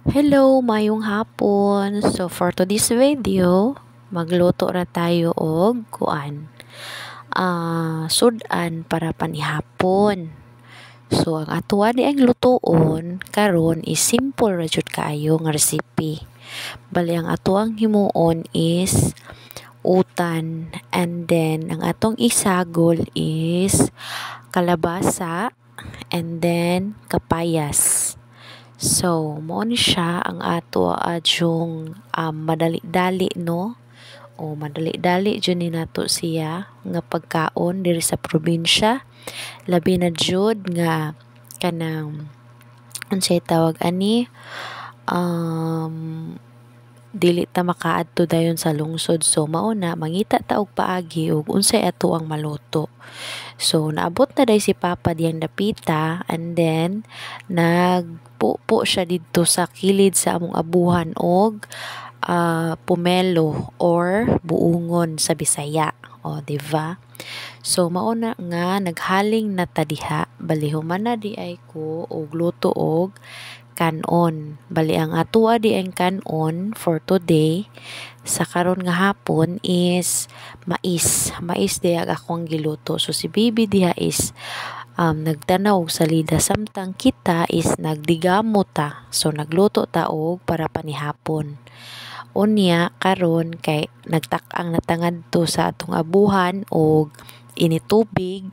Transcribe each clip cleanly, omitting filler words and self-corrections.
Hello, mayong hapon. So for today's video, magluto ra tayo og sudan para panihapon. So ang atuwa di ang lutoon karon is simple ra jud kaayo nga recipe. Bali ang atuang himuon is utan, and then ang atong isagol is kalabasa and then kapayas. So, mo ni siya ang ato adyong madali-dali no, o madali-dali jud ni nato siya nga pagkaon diri sa probinsya, labi na jud nga kanang unsay tawag ani, dili ta makaadto dayon sa lungsod. So mao na mangita ta og paagi og unsay ato ang maluto. So naabot na day si Papa diyang dapita, and then nagpupo siya didto sa kilid sa among abuhan og pomelo or buungon sa Bisaya. O, di ba? So mao na nga naghaling na ta diha. Bali human na di ay ko og luto og kanon. Bali ang atuwa di ang kanon for today sa karon nga hapon is mais. Mais di ang akong giluto. So si baby diha is nagtanaw og salida, samtang kita is nagdigamo ta. So nagluto ta og para panihapon. Unya karon kay nagtak-ang natangad to sa atong abuhan og initubig.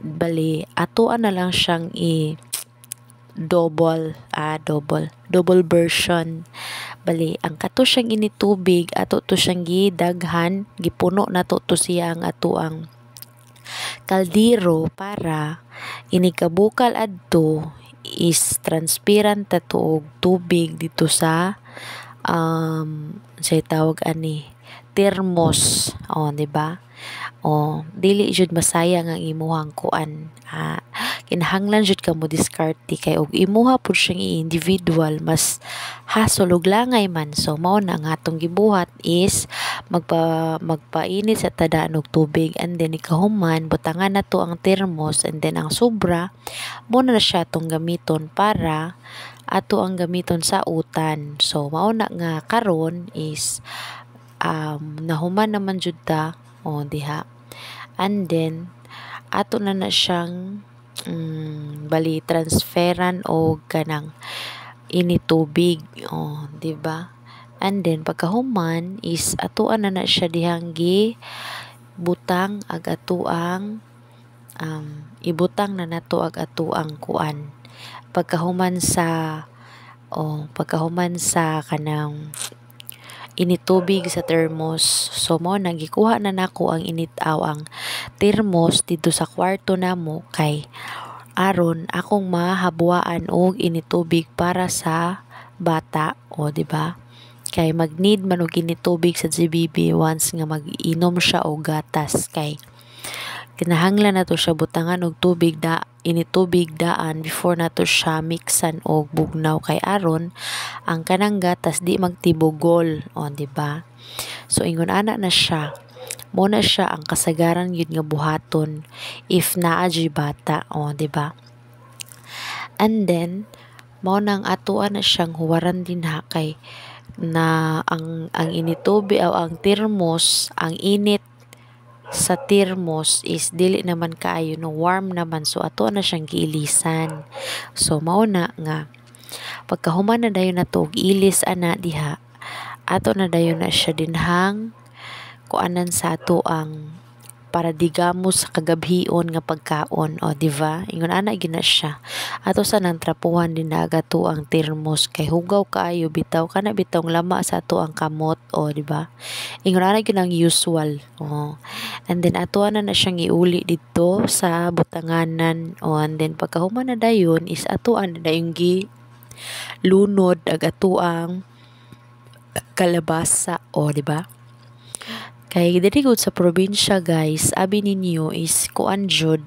Bali atoan na lang siyang double version. Bali ang kato siyang initubig, ato to siyang gidaghan, gipuno nato to siya ang atoang kaldero para inikabukal adto is transparent tato og tubig dito sa say tawag ani thermos. O, di ba? O, dili jud masayang ang imuhang kuan. Kinahanglan jud ka mo diskarte kay og imuha pud siyang individual mas hasulog langay man. So mao na nga atong gibuhat is magpainit sa tadaan og tubig, and then ikahuman butangan nato ang thermos, and then ang sobra mo na siya atong gamiton para ato ang gamiton sa utan. So mao na nga karon is nahuman naman jud ta, o diha, and then ato na siyang bali transferan og kanang initubig, o di ba? And then pagkahuman is atuan na siya dihang butang ag atuang ibutang na nato ag atuang kuan pagkahuman sa kanang initubig sa thermos. So mo nagikuha na nako ang ang thermos dito sa kwarto namo kay aron akong mahabuaan og initubig para sa bata, o di ba? Kay mag-need man og initubig sa GBB once nga mag-inom siya og gatas, kay kinahanglan nato siya butangan og tubig initubig daan before nato siya mixan og bugnaw, kay aron ang kanang gatas di magtibugol, o di ba? So ingon ana na siya, mo na siya ang kasagaran yun nga buhaton if naa jud bata, o di ba? And then mao nang atuan na siyang huwaran din ha, kay na ang initubig o ang thermos, ang init sa thermos is dili naman kaayo no, warm naman. So ato na siyang giilisan. So mao na nga pagkahuman na dayon nato og ilis ana diha, ato na dayon na siya dinhang kuanan sa ato ang para digamos sa kagabhion nga pagkaon, o di ba? Ingon ana gina siya. Ato sa nang trapuhan din na agato ang thermos kay hugaw kaayo bitaw kana bitong lama sa ato ang kamot, o di ba? Ingon ana gyud ang usual. O. And then ato na siyang iuli dito sa butanganan, o, and then pagkahuman na dayon is ato na dayong lunod ag ato ang kalabasa, o di ba? Kay diri gud sa probinsya guys, abi ninyo is kuan jud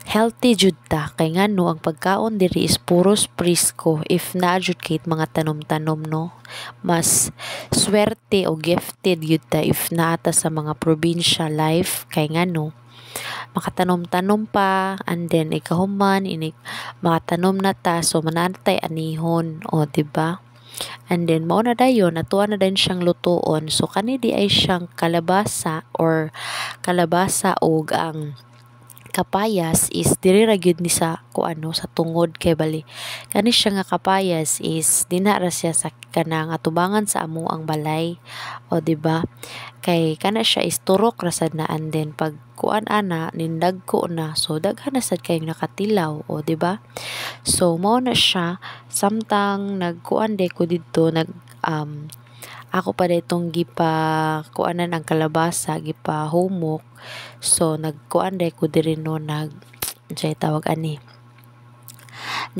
healthy jud ta, kay ngano ang pagkaon diri is puros presko if naa jud kay mga tanom-tanom no. Mas swerte o gifted jud ta if naa ta sa mga probinsya life, kay ngano makatanom-tanom pa, and then ikahuman inig makatanom na ta, so manatay anihon, o di ba? And then mao na dayon natuwa na din siyang lutuon, so kani di ay siyang kalabasa og ang kapayas is diri ra gyud ni sa kuano sa tungod, kay bali kani siya nga kapayas is dina ra siya sa kanang atubangan sa amo ang balay, o di ba? Kay kana siya is turok ra sad na, and then pag kuan ana nindagko na, so daghan na sad kay nakatilaw, o di ba? So mao na siya, samtang nagkuan de ko didto ako pa ditong gipa kuanan ang kalabasa, gipa humok, so nagkuan de ko diri no say tawag ani,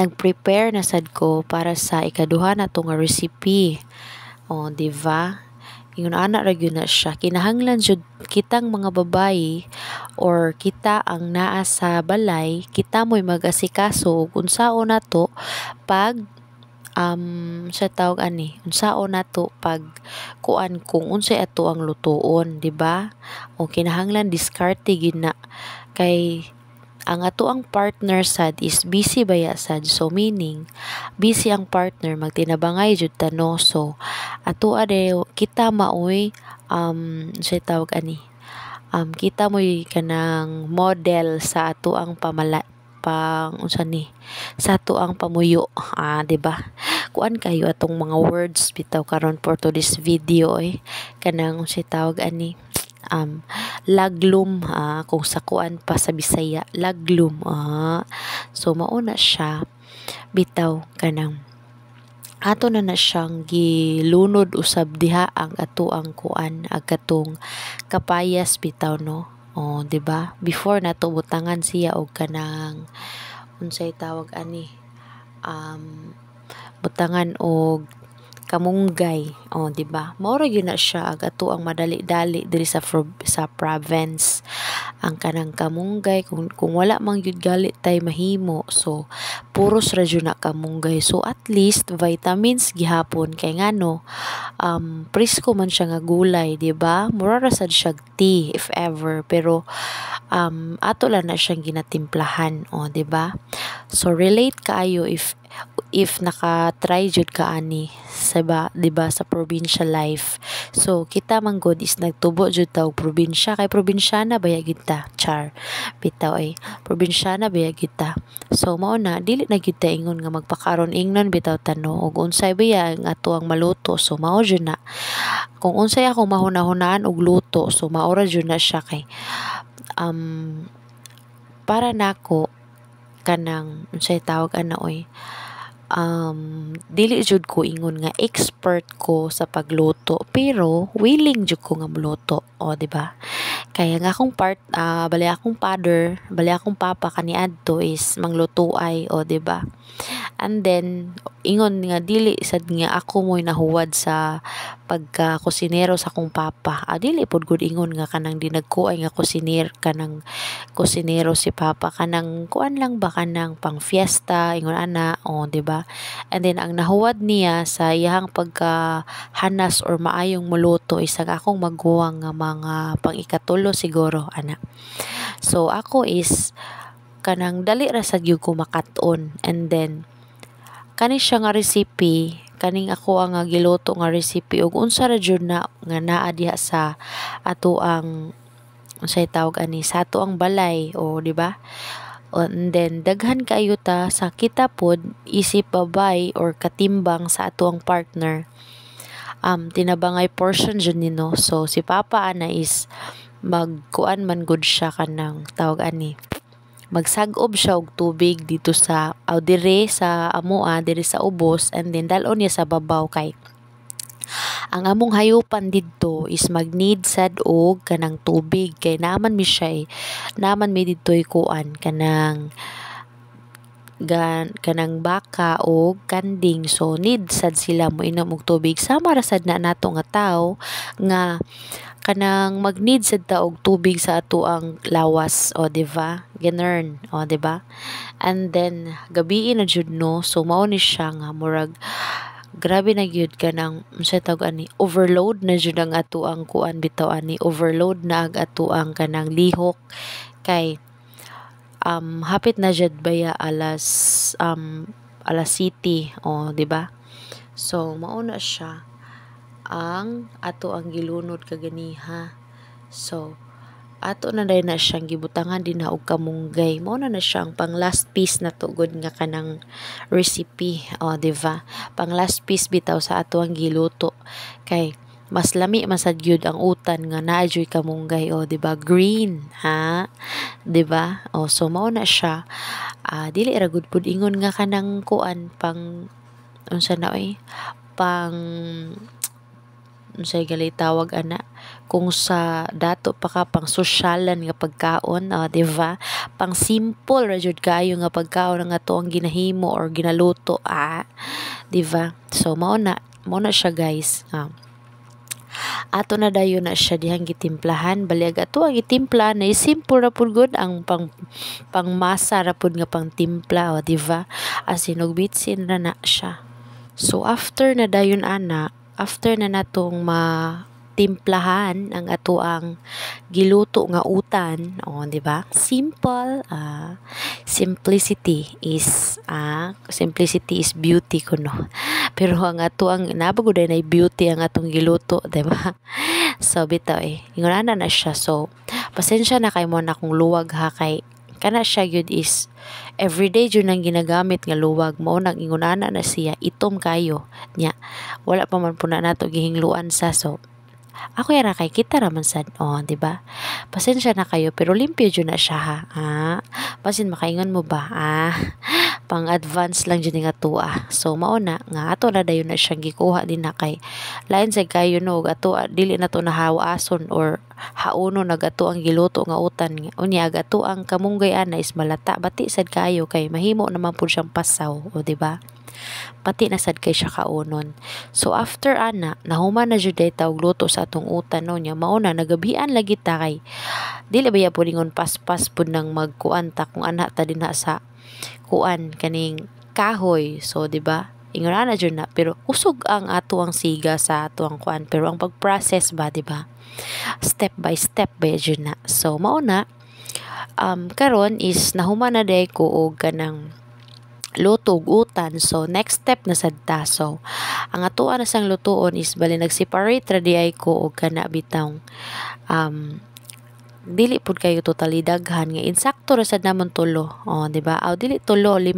nag-prepare na sad ko para sa ikaduha na to nga recipe, o di ba? Ingon ana ra gyud na siya, kinahanglan jud kitang mga babayi or kita ang naa sa balay, kita mo'y mag-asikaso ug unsaon nato pag sa tawag ani, unsaon nato pag kuan kung unsay ato ang lutuon, di ba? O kinahanglan diskarte gid na, kay ang ato ang partner sad is busy baya sad, so meaning busy ang partner, magtinabangay jud ta no, so ato ade kita maoy sa tawag ani, kita mo'y kanang model sa ato ang pang unsa ni, sa ato ang pamuyo, di ba? Kuan kayo atong mga words bitaw karon for to this video, kanang unsay tawag ani, laglum, kung sa kuan pa sa Bisaya laglum, so mauna siya bitaw, kanang ato na siyang gilunod usab diha ang ato ang kuan agatong kapayas bitaw no, o di ba? Before nato butangan siya og kanang unsay tawag ani, butangan og kamunggay, o di ba? Mao ra gyud na siya ag ato ang madali-dali diri sa province, ang kanang kamunggay, kung wala man gyud gali tay mahimo, so puros ra gyud na kamunggay, so at least vitamins gihapon, kay ngano presko man siya nga gulay, di ba? Mura ra sad siya tea if ever, pero ato lang na siyang ginatimplahan, o di ba? So relate kaayo if naka-try jud ka ani sa di ba sa provincial life, so kita man god is nagtubo jud ta og probinsya, kay probinsyana baya gid ta, char bitaw probinsyana baya gid ta, so mao na dili na gid ta ingon nga magpakaron ingnon bitaw tano og unsay baya ang ato ang maluto, so mao jud na kung unsay ako mahuna-hunaan og luto, so mao ra jud na siya, kay para nako kanang unsay tawag ana dili jud ko ingon nga expert ko sa pagluto, pero willing jud ko nga muluto, o di ba? Kaya nga akong bali akong papa kaniadto is manglutuay, o di ba? And then ingon nga dili sad nga ako mo'y nahuwad sa pagka kusinero sa akong papa, dili pod gud ingon nga kanang dinagkuay nga kanang kusinero si papa, kanang kuan lang ba, kanang pang fiesta ingon ana, o di ba? And then ang nahuwad niya sa iyang pagka-hanas or maayong muluto is ang akong maguwang nga mga pang ikatulo siguro ana. So ako is kanang dali ra sad gyud ko makat-on, and then kani siya nga recipe, kaning ako ang giluto nga recipe ug unsa ra jud na nga naa diha sa ato ang unsay tawag ani, sa ato ang balay, o di ba? And then daghan kaayo ta sa kita pod isip babay or katimbang sa ato ang partner, tinabangay portion jud nino, so si papa ana is magkuan man gud siya kanang tawag ani, magsag-ob siya og tubig dito sa dire sa amoa, dire sa ubos, and then dalon niya sa babaw, kay ang among hayupan didto is mag-need sad og kanang tubig, kay naman mi siya naman mi didto'y kuan kanang kanang baka o kanding, so need sad sila mo inom og tubig, sama ra sad na nato nga tao nga kanang mag-need sad ta og tubig sa ato ang lawas, o di ba? Ganern, o di ba? And then gabi na jud no, so mao ni siya nga murag grabe na gyud kanang unsay tawag ani, overload na jud ang ato ang kuan bitaw ani, overload na ag ato ang kanang lihok, kay hapit na jud baya alas city, di ba? So mao na siya ang ato ang gilunod kaganiha. So ato na dahil na siyang gibutangan din na og kamunggay. Mao na siya ang pang last piece na tugod nga kanang recipe, di ba? Pang last piece bitaw sa ato ang giluto, kay mas lami man sad gyud ang utan nga naadyoy kamunggay, di ba? Green, ha, di ba? So mao na siya. Dili ra gud pud ingon nga kanang kuan pang unsa na pang unsay gali tawag ana, kung sa dato pa ka pang sosyalan nga pagkaon, di ba? Pang simple ra jud kayo nga pagkaon nga to ang ginahimo or ginaluto, di ba? So mao na siya guys. Ato na dayon na siya dihang gitimplahan, balig ato ang gitimpla na simple ra pud gud ang pang masa ra pud nga pang timpla, di ba? Asin og bitsin ra na siya. So after na dayon after na natong matimplahan ang ato ang giluto nga utan, di ba? Simple, simplicity is beauty kuno. Pero ang ato ang nabagod na beauty ang atong giluto, di ba? So bitaw ingon na siya. So pasensya na kay mo na kung luwag ha, kay kana siya gyud is everyday jud nang ginagamit nga luwag. Mao nang ingunana na siya itom kayo nya, wala pa man pud na nato gihingluan sa. So ako yara kay kita raman sad, di ba? Pasensya na kayo pero limpyo jud na siya ha. Basin makaingon mo ba, pang advance lang jud nga tuwa. So mao na nga ato na dayon na siyang gikuha din na, kay lain sa kayo no ato dili na to nahawason or hauno nagato ang giluto nga utan unya gato ang kamunggay ana is malata bati sad kayo, kay mahimo naman pud siyang pasaw, di ba? Pati na sad kay siya kaunon. So after nahuman na jud tawag luto sa atong utan nya, mao na nagabian lagi ta, kay dili ba ya pud ingon paspas pud nang magkuan ta kung ana ta dinha sa kuan kaning kahoy. So di ba ingon na jud na, pero usog ang ato ang siga sa ato ang kuan, pero ang pag-process ba, di ba, step by step ba jud na. So mao na karon is nahuman na day ko og kanang luto og utan. So next step na sad ta. So ang atoa na sang lutoon is bali nag-separate ra di ay ko og kana bitang dili pud kayo totally daghan nga insakto ra sad namon tulo, di ba? Dili tulo, 5,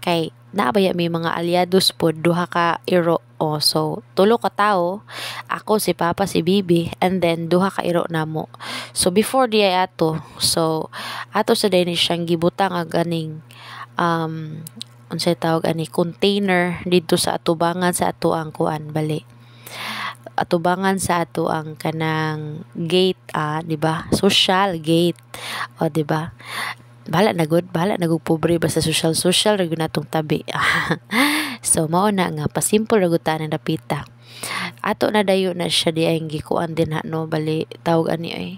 kay naabaya may mga alyados pod, 2 ka iro. So 3 ka tao, ako, si Papa, si Bibi, and then 2 ka iro namo. So before di ay ato, so ato sa din siyang gibutang ang ganing unsay tawag ani container dito sa atubangan sa ato ang kuan, bali atubangan sa ato ang kanang gate, di ba, social gate, di ba? Bahala nagug pobre ba sa social ra gyud natong tabi. So mao na nga pasimple ra gud ta na dapita. Ato na dayo na siya di ay gikuan din no, bali tawag ani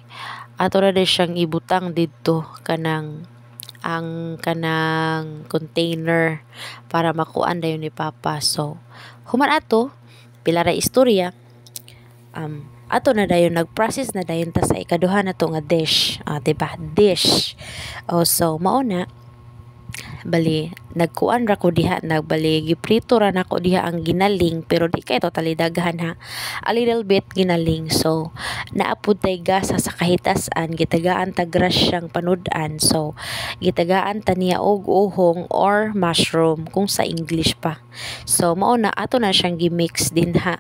ato na day siyang ibutang didto kanang container para makuan dayon ni Papa. So human ato pila ra istorya, ato na dayon nag-process na dayon ta sa ikaduha na to nga dish, di ba, dish. So mao na bali nagkuan ra ko diha, nagbali giprito ra nako diha ang ginaling, pero di kay totally daghan ha, a little bit ginaling. So naapud tay gasa sa kahitasan, gitagaan ta grasyang panudan. So gitagaan ta niya og uhong or mushroom kung sa English pa. So mao na ato na siyang gimix din ha,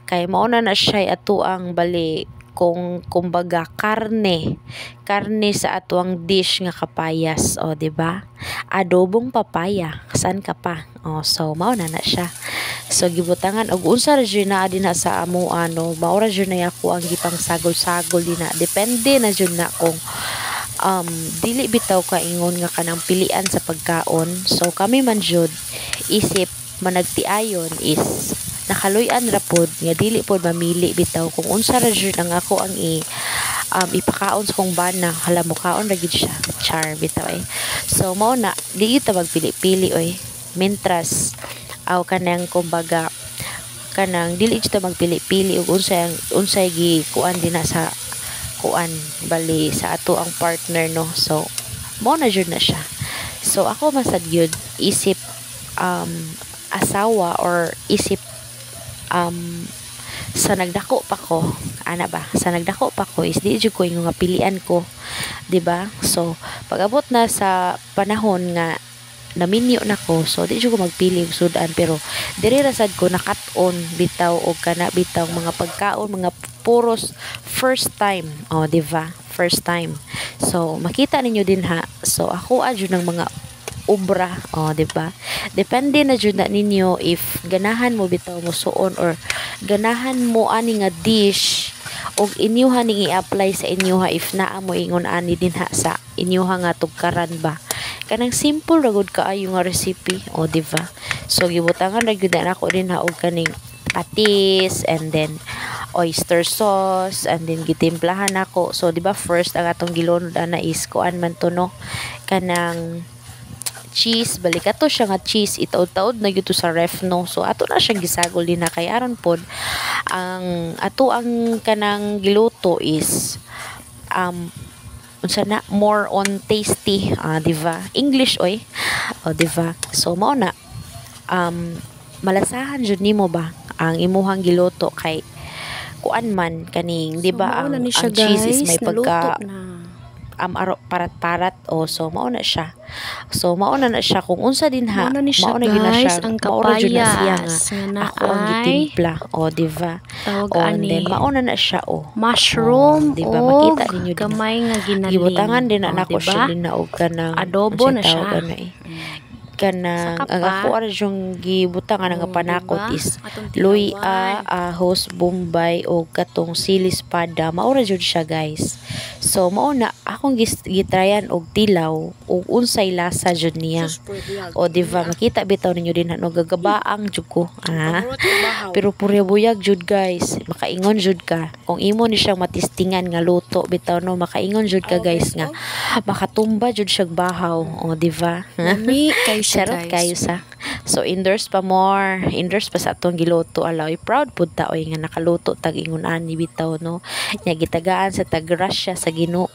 kay mao na siya ato ang bali kung kumbaga karne sa atuang dish nga kapayas, di ba? Adobong papaya, saan ka pa? So mao na siya. So gibutangan og unsa ra jud na dinha sa amo mao ra jud na ako ang gipang sagol-sagol dinha. Depende na jud na kung dili bitaw ka ingon nga kanang pilian sa pagkaon. So kami man jud isip managtiayon is nakaluyan ra pod nga dili pod mamili bitaw kung unsa ra jud ang ako ang ipakaon sa kong bana, hala mo kaon ra gid siya, char bitaw So mao na di ta magpili-pili mentras kanang kumbaga kanang dili jud ta magpili-pili og unsay gi kuan dinha sa kuan bali sa ato ang partner no. So mo na jud na siya. So ako masad gyud isip um asawa or isip um sa nagdako pa ko ana ba sa nagdako pa ko is di jud ko yung nga pilian ko, di ba? So pag-abot na sa panahon nga naminyo na ko, so di jud ko magpili og sudan, pero diri ra sad ko nakat-on bitaw og kana bitaw mga pagkaon, mga puros first time, di ba? First time. So makita ninyo din ha. So ako jud ng mga obra, di ba? Depende na jud na ninyo if ganahan mo bitaw mo suon or ganahan mo ani nga dish og inyuha ning i-apply sa inyoha if naa mo ingon ani dinha sa inyoha nga tugkaran ba. Kanang simple ra gud kaayo nga recipe, di ba? So gibutangan ra gyud na ako din ha og kaning patis and then oyster sauce and then gitimplahan ako. So di ba first ang atong gilunod ana is kuan man to no, kanang cheese, balik ato siya nga cheese itaod-taod na gyud sa ref no. So ato na siyang gisagol din na kay aron pod ang ato ang kanang giluto is unsa na more on tasty, di ba? English oy. Di ba? So mao na malasahan jud nimo ba ang imuhang giluto kay kuan man kaning di ba ang cheese is may pagka parat-parat so mao na siya. So mao na siya kung unsa din ha. Mao na gyud na siya ang mao na gyud na siya nga kapayas ako ang gitimpla, di ba? And then mao na siya mushroom di ba makita ninyo din gamay nga ginaling gibutangan din na nako diba? siya din na og kanang adobo na siya kanang ang ako ara yung gibutangan nga panakot diba? is luya, ahos, bombay o katong sili espada. Mao ra jud siya guys. So mao na akong gitrayan og tilaw og unsay lasa jud niya. Di ba makita bitaw ninyo din no gagabaang jud ko. Pero purya buyag jud guys. Makaingon jud ka. Kung imo ni siyang matistingan nga luto bitaw no, makaingon jud ka guys nga makatumba jud siya bahaw. Di ba? Lami kay Charot kayo sa. So endorse pa more. Endorse pa sa atong giluto alaw. Proud pud ta oy nga nakaluto tag ingon ani bitaw no. Nya gitagaan sa tag Russia sa Ginoo.